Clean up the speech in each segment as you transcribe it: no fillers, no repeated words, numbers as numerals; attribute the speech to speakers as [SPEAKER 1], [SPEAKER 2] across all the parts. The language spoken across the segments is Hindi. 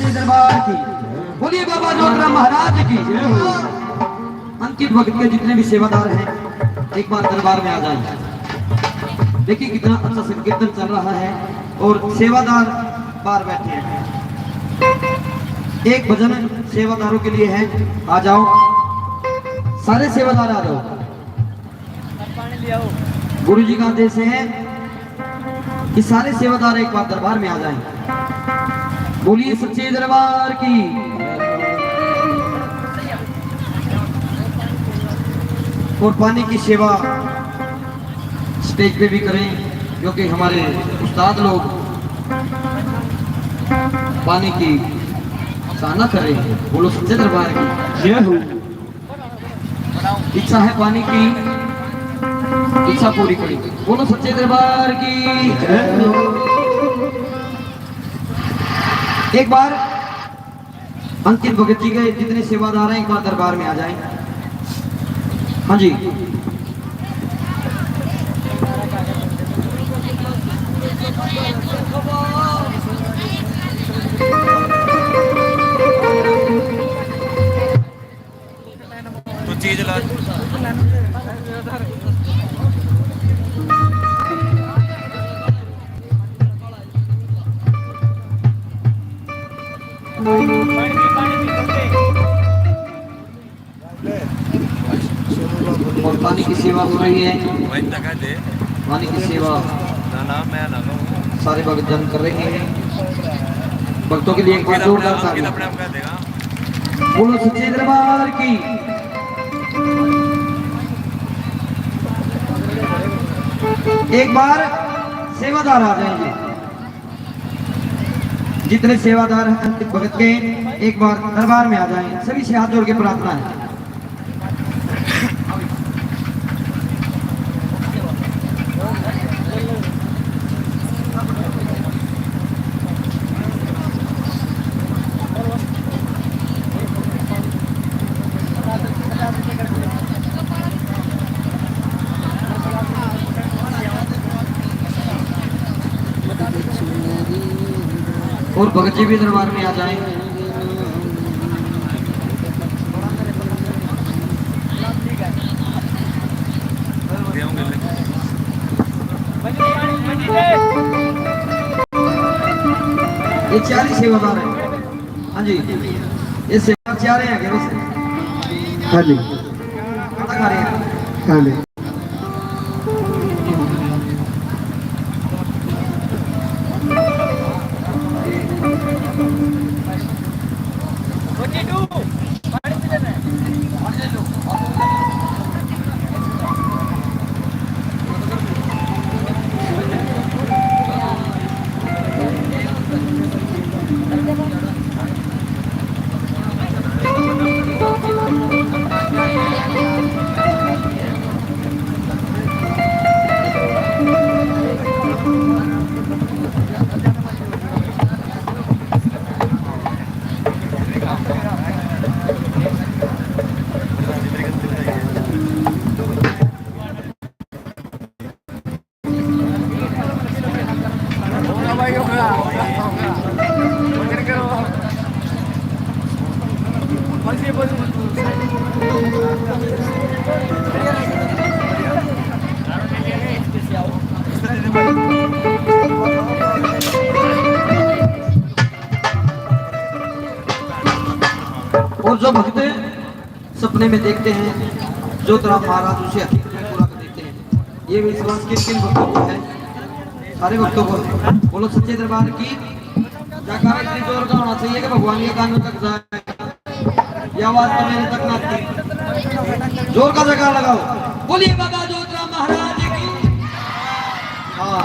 [SPEAKER 1] सच्चे दरबार की। बोलिए बाबा जोतराम महाराज की। अंकित भक्त के जितने भी सेवादार हैं एक बार दरबार में आ जाएं। देखिए कितना अच्छा संकीर्तन चल रहा है और सेवादार बाहर बैठे हैं। एक भजन सेवादारों के लिए है, आ जाओ सारे सेवादार आ जाओ। गुरु जी का आदेश है कि सारे सेवादार एक बार दरबार में आ जाएं। बोलिए सच्चे दरबार की। और पानी की सेवा स्टेज पे भी करें क्योंकि हमारे उस्ताद लोग पानी की साना कर रहे हैं। बोलो सच्चे दरबार की जय हो। इच्छा है पानी की, इच्छा पूरी करी। बोलो सच्चे दरबार की जय हो। एक बार अंकित भगत जी के जितने सेवादार हैं एक बार दरबार में आ जाएं। हाँ जी।
[SPEAKER 2] तो चीज ला
[SPEAKER 1] और पानी की सेवा हो रही है।
[SPEAKER 2] दे
[SPEAKER 1] पानी की सेवा
[SPEAKER 2] ना मैं ना
[SPEAKER 1] सारे भक्त जन कर रहे हैं। भक्तों के लिए एक बार जोरदार ताली।
[SPEAKER 2] अपने आप कह देगा।
[SPEAKER 1] बोलो सच्चे दरबार की। एक बार सेवादार आ जाएंगे। जितने सेवादार हैं अंकित भगत के एक बार दरबार में आ जाएं। सभी से हाथ जोड़ के प्रार्थना है। और भगत जी भी दरबार में आ जाएं। ये 40 सेवादार हैं। हाँ जी, ये सेवा 4 हैं वैसे।
[SPEAKER 3] हाँ जी
[SPEAKER 1] खाना खा रहे हैं।
[SPEAKER 3] हाँ जी।
[SPEAKER 1] और जो भक्त सपने में देखते हैं जोतराम महाराज उसे हकीकत में पूरा कर देते हैं। ये विश्वास किन भक्तों को है? सारे भक्तों को। बोलो सच्चे दरबार की। जयकारा इतनी जोर का होना चाहिए कि भगवान के कानों तक जाए। ये आवाज तो मेरे तक ना आती। जोर का जयकारा लगाओ। बोलिए बाबा जोतराम महाराज की। हाँ,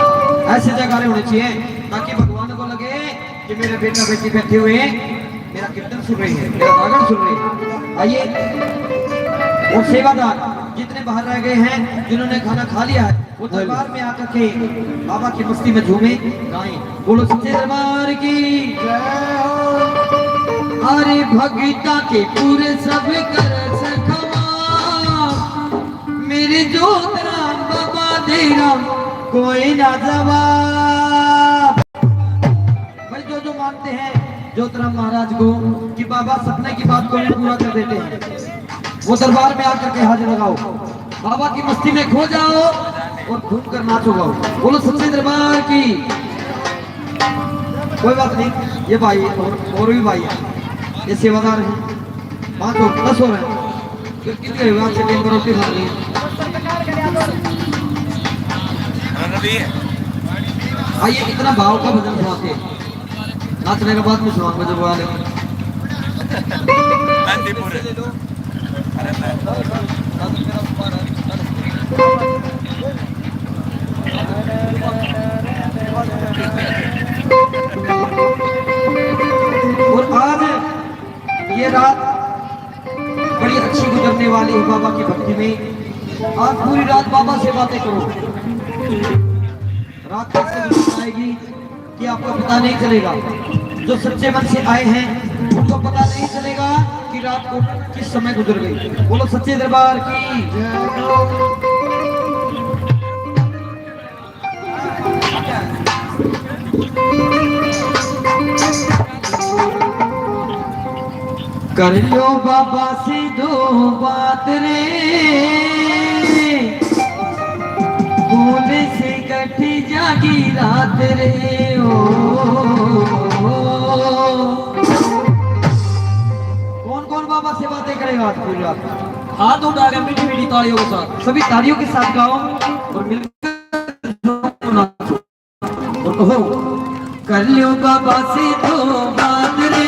[SPEAKER 1] ऐसे जयकारे होने चाहिए ताकि भगवान को लगे कि मेरे बेटा बेटी बैठे हुए मेरा कीर्तन सुन रही है, मेरा गागन सुन रही है। आइए। और सेवादार जितने बाहर रह गए हैं, जिन्होंने खाना खा लिया है, वो दरबार में आकर के बाबा की मस्ती में झूमे गाएं। बोलो सच्चे दरबार की जय हो। अरे भगता के पूरे सब कर सखवा मेरे जोतराम बाबा देरा कोई ना जवाब। भाई जो जो मानते हैं ज्योतिराम महाराज को कि बाबा सपने की बात को भी पूरा कर देते हैं। वो दरबार में आकर के हाजिर लगाओ, बाबा की मस्ती में खो जाओ और घूम कर नाचो गाओ। बोलो सच्चे दरबार की। कोई बात नहीं, ये भाई और भी भाई है, ये सेवादार है, 5 और 10 हो रहे हैं, कितने हुए आपसे 3 रोटी खा रही है। आइए इतना भाव का भजन सुनाते हैं, नाचने के बाद में सुनाऊंगा जब वाले और आज ये रात बड़ी अच्छी गुजरने वाली है बाबा की भक्ति में। आज पूरी रात बाबा से बातें करो, रात कैसे गुजर आएगी कि आपको पता नहीं चलेगा। जो सच्चे मन से आए हैं उनको पता नहीं चलेगा कि रात को किस समय गुजर गई। बोलो सच्चे दरबार की जय। कर लो बाबा से 2 बात रे, बोले से कट जागी रात रे। ओ कौन कौन बाबा से बातें करेगा आज पूरी रात? हाथ उठाकर मीठी मीठी तालियों के साथ, सभी तालियों के साथ गाओ और मिलकर नाचो और कहो कर लो बाबा से 2 बात रे।